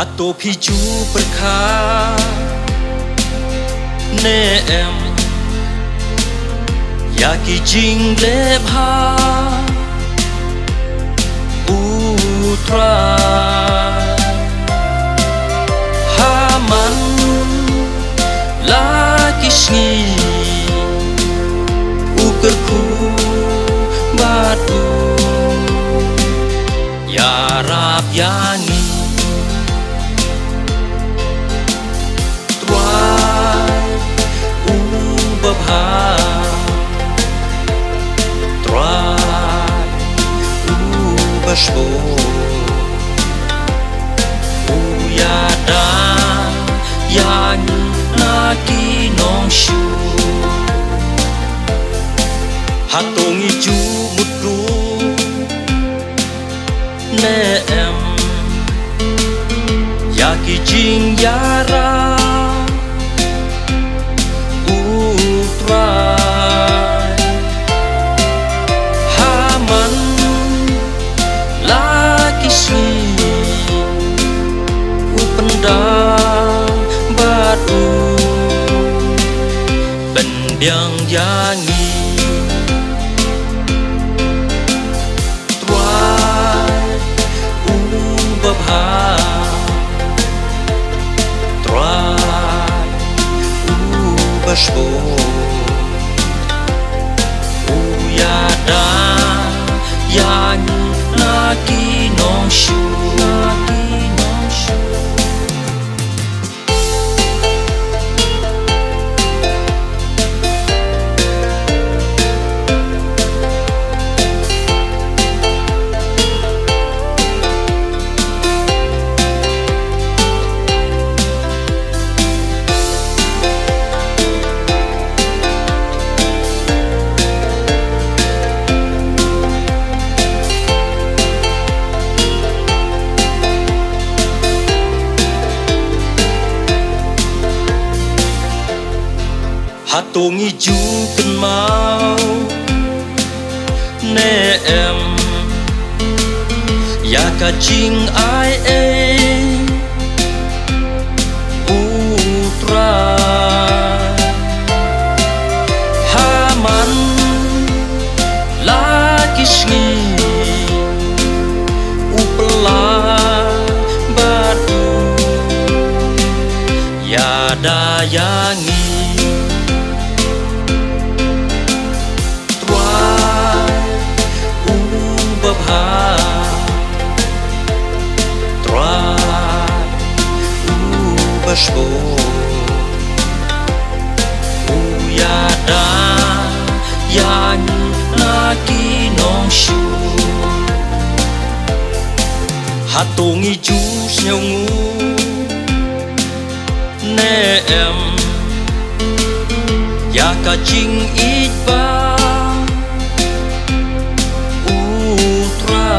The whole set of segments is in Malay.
Hato phiju berkah ne em Yaki jing lebha utra Haman laki sngi ukerku batu Ya Rab yani Bashbo Uyada Yang Naki Nong Shu Hatong Iju Mutlu Ne em Yaki Jing Yara Batu Bendiang yangi Tuai Ubabha Tuai Ubashbo Uyada Yangi Naki Nong Shu Hatong Iju Ken mau Ne em Yaka Jing ai e Utra Haman Laki sngi Upela Batu Yada yangi Bashbo Uyada Yang Naki Nong Shu Hatong Iju Snyaungu Ne em Yaka Jing Itba Utra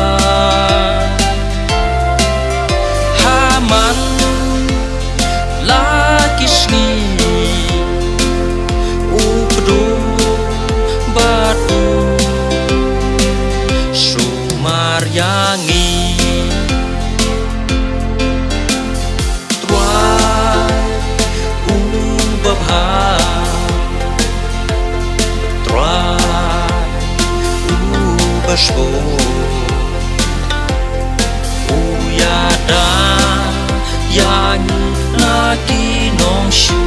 Haman Laki sngi Updu Batu Sumar yangi Tuai Ubabha Tuai Ubashbo Uyada Yangi Naki Nong Shu